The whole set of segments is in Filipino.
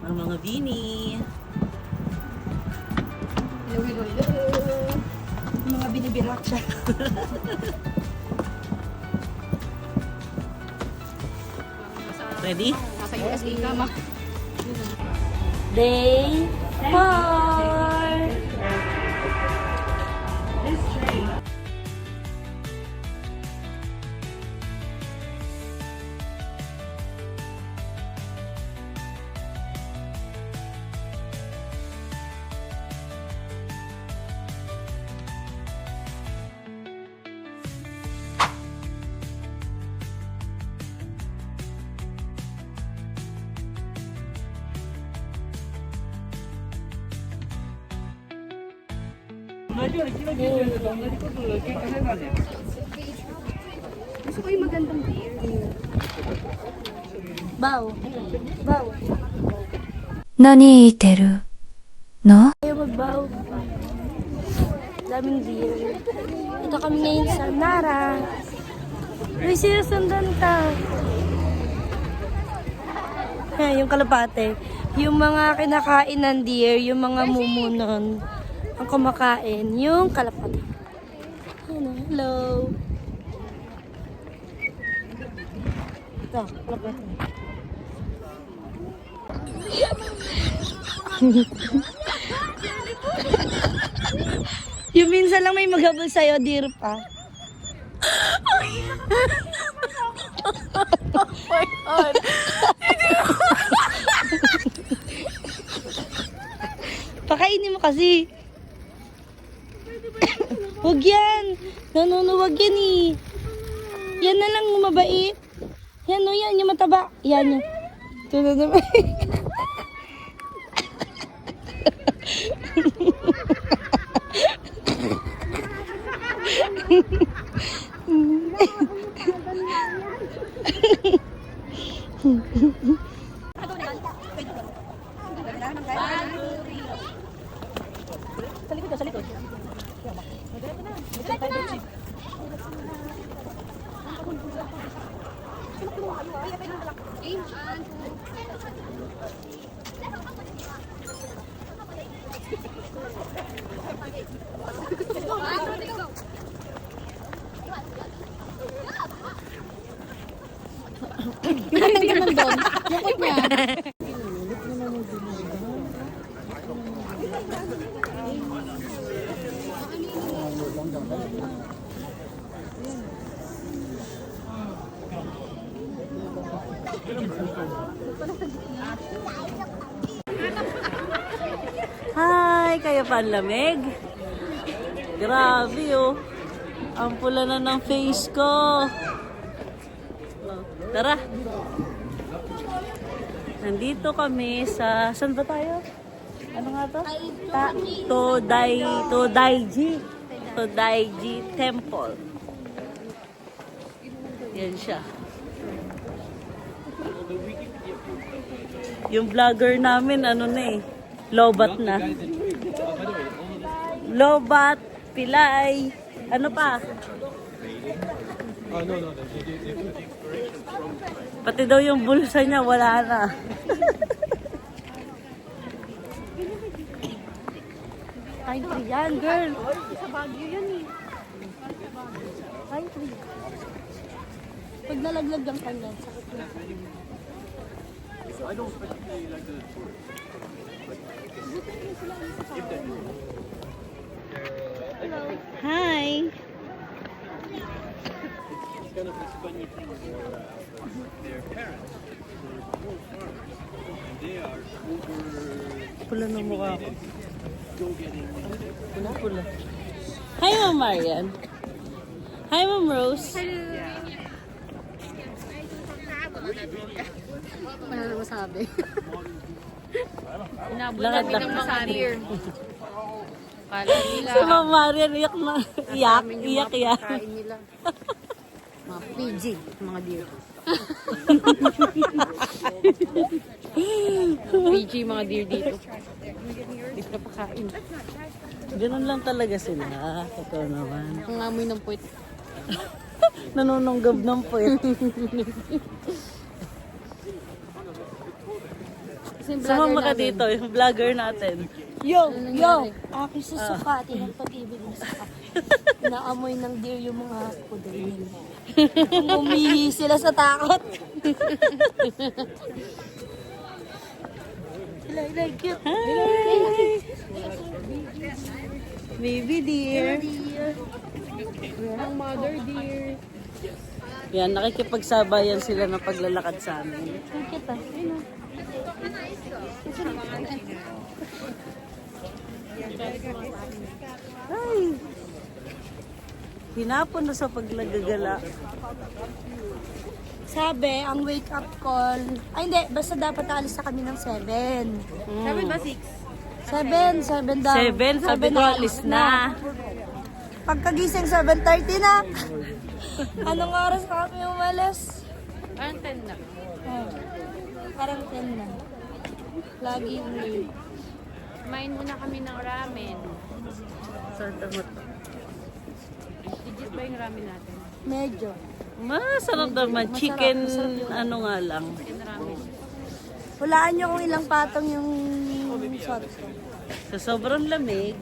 ang mga bini. Hello, hello, hello. Mga binibirak siya. Ready? Nasa USA ka, ma. Day 4! Gusto ko yung magandang beer. Bow. Bow. 何言ってるの Ayaw mag-bow. Daming beer. Ito kami ngayon sa Nara. Uy, sinusundan ka. Yung kalapate. Yung mga kinakain ng deer, yung mga mumunon. Ang kumakain, yung kalapate. Hello. Ito, kalapate. Yung minsan lang may maghabol sa'yo, deer pa. Pakainin mo kasi. Huwag yan. Nanunuwag yan eh. Yan na lang mabait. Yan o, yan. Yung mataba. Yan. Ito na naman. Sa likod, sa likod. Ang ganun doon. Lukot niya. Hi! Kayo panlamig? Grabe oh. Ang pula na ng face ko. Oh, tara. Nandito kami sa... Saan ba tayo? Ano nga to? Todaiji Temple. Yan siya. Yung vlogger namin, ano na eh. Lobat na. Lobat, pilay. Ano pa? Pati daw yung bulsa niya, wala na. Pine tree yan, girl. Sa Baguio yan eh. Pine tree. Pag nalaglag ang kanya, sakit na. Hi! Pula ng mukha ko. Pula. Hi, Ma'am Marian. Hi, Ma'am Rose. Ano na masabi? Lakad Nabulan ng mga deer. Kala nila. Si Ma'am Marian, iyak na. Iyak. Kain nila. Mga PG, mga deer. PG mga deer dito. Dito na pakain. Ganun lang talaga sila. Totoo naman. Ang amoy ng puwit. Nanununggab ng puwet. Sumama ka dito, yung vlogger natin. Yo! Aking susuka, tinang pag-ibig mo suka. Naamoy ng deer yung mga kudayin. Umihi sila sa takot. Sila, cute. Hi! Baby dear. Ang mother deer. Yan, nakikipagsabayan sila ng paglalakad sa amin. Ang cute ah. Ayun, Ay! Hinapon na sa paglagagala. Sabi, ang wake up call, ay hindi, basta dapat alis na kami ng 7. 7 ba 7 daw. 7, sabi ko alis na. Pagkagising 7:30 na. Anong oras kami umalis? Parang 10 na. Oh, parang 10 na. Lagi yung late. Kumain muna kami ng ramen. Santa mo to. Legit ba yung ramen natin? Medyo. Masarap naman. Chicken, ano nga lang. Chicken ramen. Hulaan nyo kung ilang patong yung shot. Sa sobrang lamig.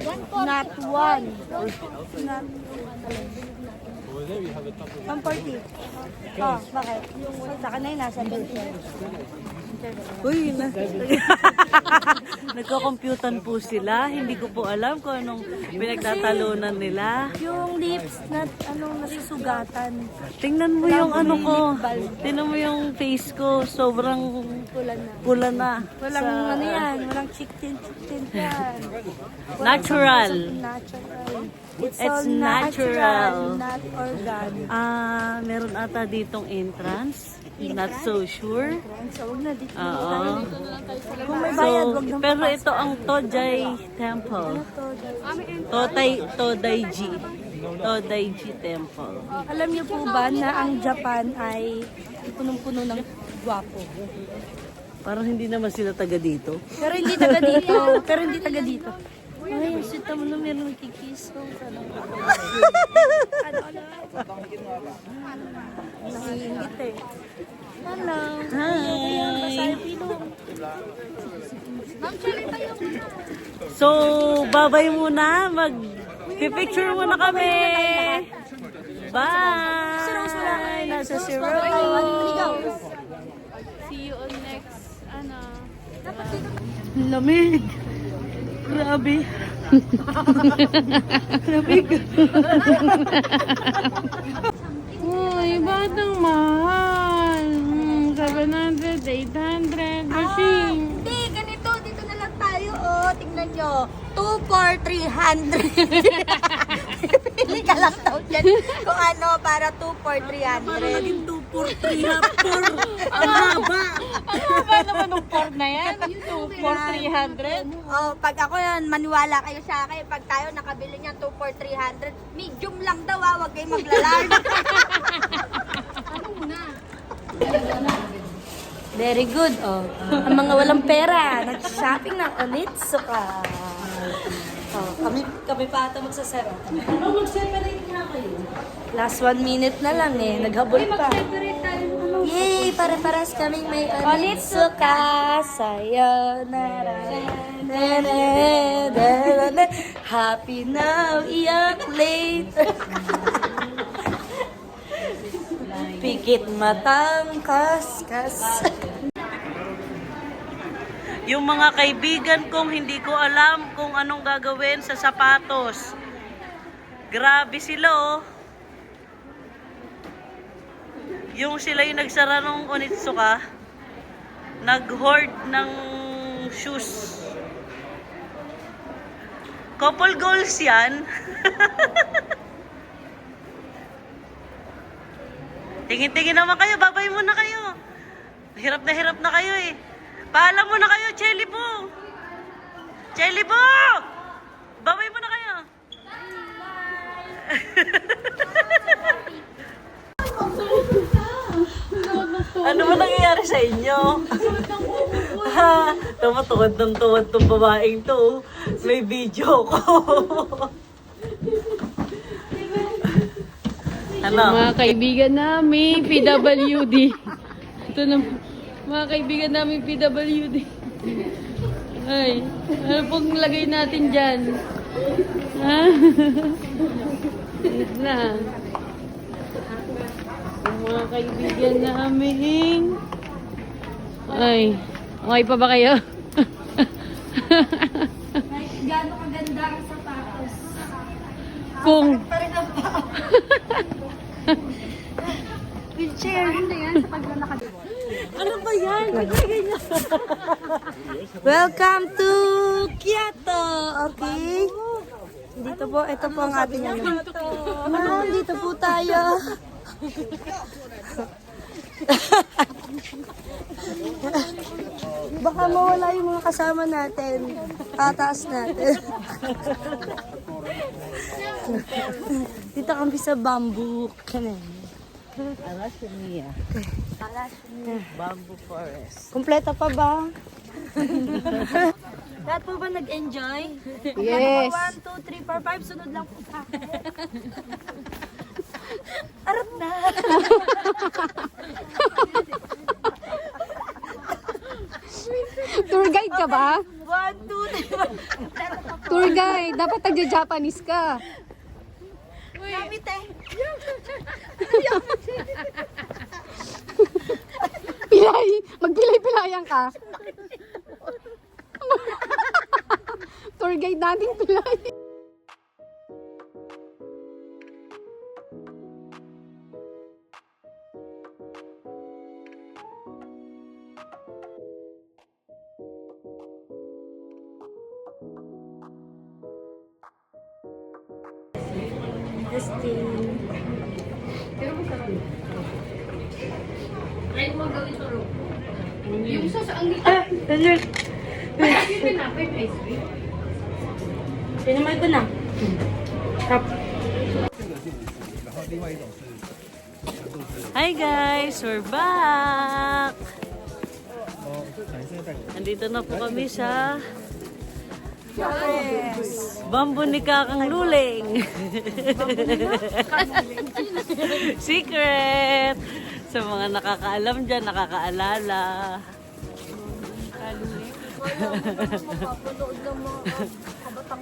Not one. Not 140. Oh, bakit? Sa kanay nasa 20. Uy, nagko-computan po sila. Hindi ko po alam kung anong pinagtatalunan nila. Yung lips na nasusugatan. Tingnan mo yung ano ko. Tingnan mo yung face ko. Sobrang Pula na. pula na. Walang Sa- ano yan, walang chick-tin yan. Natural. Natural. It's all natural. not organic. Meron ata ditong entrance. Not so sure. So, huwag na dito. Oo. Kung may bayad, So, huwag nang pero ito ang Tojai Temple. Todaiji. Todaiji Temple. Alam niyo po ba na ang Japan ay punong-puno ng gwapo? Parang hindi naman sila taga dito. Pero hindi taga dito. Pero hindi taga dito. Ay, sita mo na meron nagkikiss. Nangingit eh. Hello. Hi! Pilong. So, babay muna. Mag-picture muna kami. Bye! Nasa si Rose. See you on next, Lamig. Grabe. Uy, batang mahal. 700, 800, machine. Hindi, ganito. Dito na lang tayo. Oh, tingnan nyo. 2 for 300. Pili ka lang daw dyan. Kung ano, para 2 for 300. 2 for 3 hapon. Ang haba. Ano ba naman ng 4 na yan? 2 for 300? Oh, pag ako yan, maniwala kayo sa akin. Pag tayo nakabili niyan 2 for 300, medium lang daw ah. Huwag kayong maglalarge. Very good, oh. Ang mga walang pera, nag-shopping ng Onitsuka. Oh, kami pa ata magsasara. Mag-separate nga kayo. Last 1 minute na lang eh, naghabol pa. Yay! Pare-paras kaming may Onitsuka. Sayonara. Happy now, iyak later. Pikit matang kaskas. Yung mga kaibigan kong hindi ko alam kung anong gagawin sa sapatos. Grabe sila oh. Yung sila yung nagsara ng Onitsuka, nag-hoard ng shoes. Couple goals yan. Tingin-tingin naman kayo, babay muna kayo. Hirap na kayo eh. Paalam muna kayo, Chelly po. Chelly po! Babay muna kayo. Ano ba nangyayari sa inyo? Tumatungod ng tuwad tong babaeng to. May video ko. Ano? Mga kaibigan namin, PWD. Ito na, Mga kaibigan namin PWD. Ay, ano pong lagay natin dyan? Ha? Wait na. Yung mga kaibigan namin. Ay, okay pa ba kayo? Gano'ng kaganda ang sapatos. Kung Pa rin ang paa. Wheelchair. Ano yan? Pag nakadibot. Ano ba yan? Welcome to Kyoto. Okay? Dito po, ito po ang ating ano. Ma'am, dito po tayo. Baka mawala yung mga kasama natin. Tataas natin. Dito kami sa bamboo. Arashimiya. Bamboo forest. Kompleto pa ba? Lahat po ba nag-enjoy? yes. 1, 2, 3, 4, 5. Sunod lang po sa akin. Arap na. Tour guide ka ba? 1, 2, 3, 4. Tour guide. Dapat tagja-Japanese ka. Gamit eh. Pilay. Magpilay-pilayan ka. Tour guide natin pilay. Sinamay ko na. Hi guys, we're back! Nandito na po kami sa Bambo ni Kakang Luling. Secret! Sa mga nakakaalam dyan, nakakaalala.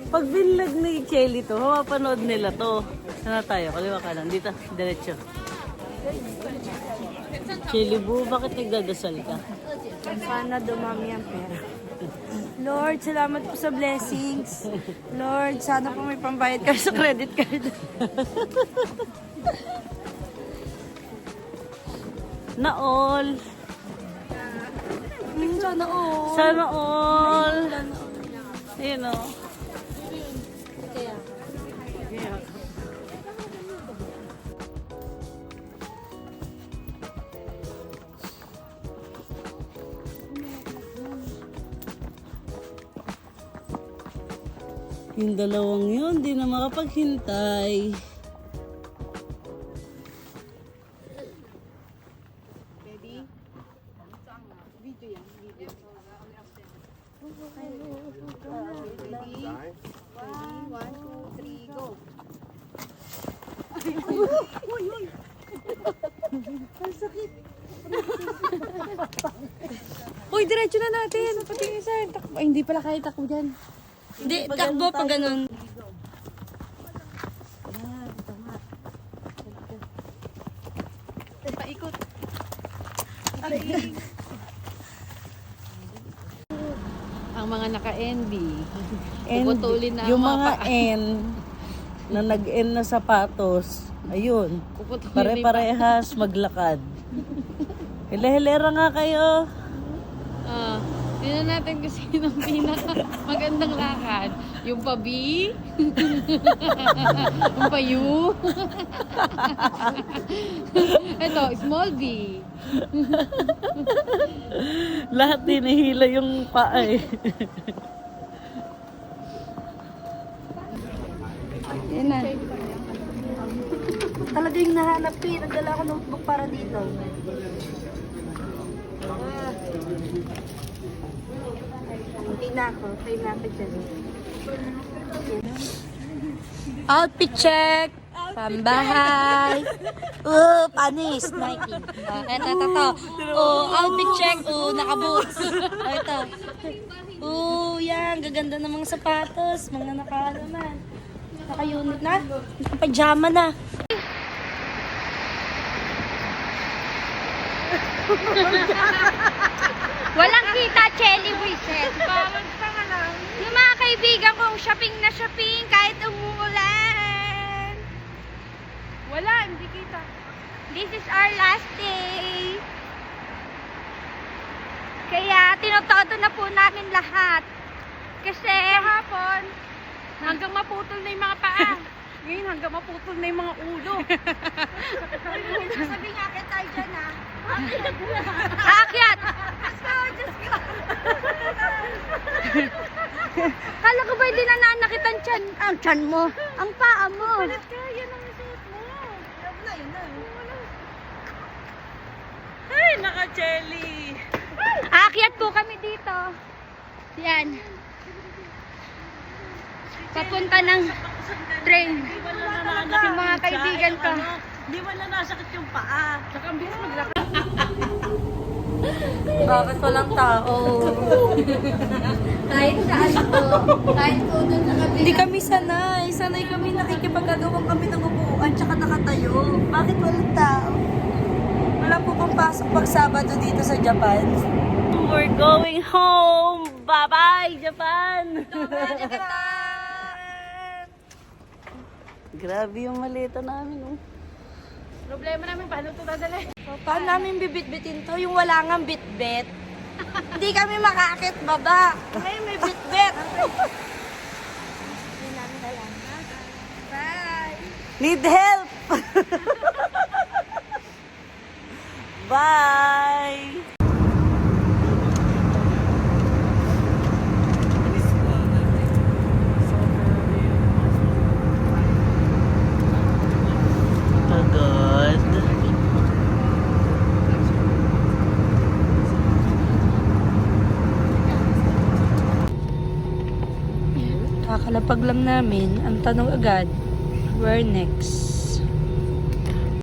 Pag binlag ni Kelly to, mapapanood nila to. Sana tayo? Kaliwa ka lang. Dito, diretso. Kelly Boo, bakit nagdadasal ka? Sana dumami ang pera. Lord, salamat po sa blessings. Lord, sana po may pambayad kami sa credit card. Na all. Sana all. Sana all. Ayun o. Yung dalawang yun, di na makapaghintay. Uy, diretso na natin. Patingin sa'yo. Ay, hindi pala kaya takbo dyan. Hindi, takbo pa ganun. Paikot. Ang mga naka-NB. Puputulin na ang Yung mga mga paa. N na nag-N na sapatos, ayun, Puputulin pare-parehas maglakad. Hila-hilera nga kayo. Tingnan natin kung sino ang pinaka magandang lakad. Yung pa B, yung pa U. Ito, small B. Lahat hinihila yung paa eh. Yan na. Talaga yung nahanap ko eh. Nagdala ko notebook para dito. Hindi na ako. Kayo na ako dyan. Outfit check! Pambahay. Panis. Nike. Ito. Outfit check. Nakaboots. Ito. Yan. Gaganda ng mga sapatos. Mga naman. Naka-unit na. Pajama na. Walang kita, Chelly Wizard. Yung mga kaibigan kong shopping na shopping kahit umuulan. Wala, hindi kita. This is our last day. Kaya tinotodo na po namin lahat. Kasi hapon, hanggang maputol na yung mga paa. Ngayon, hanggang maputol na yung mga ulo. Sabi nga kaya tayo dyan ha. Aakyat! Kala ko ba hindi na nanakit ang tiyan mo? Ang paa mo. Ay, naka-jelly. Aakyat po kami dito. Yan. Papunta ng train. Yung mga kaibigan ko. Di ba na nasakit yung paa? Saka ang bilis maglakad. Bakit walang tao? Kahit saan po. Kahit po dun sa kabila. Hindi kami sanay. Sanay kami nakikipagagawa kami ng upuan tsaka nakatayo. Bakit walang tao? Wala po bang pasok pag Sabado dito sa Japan? We're going home. Bye-bye, Japan. Grabe yung maleta namin, oh. Problema namin, paano ito dadalhin? Paano namin bibit-bitin to? Yung wala nga bit-bit. Hindi kami makakit baba. Ngayon may bit-bit. Need help! Bye! Pagod. Kakalapag lang namin. Ang tanong agad, where next?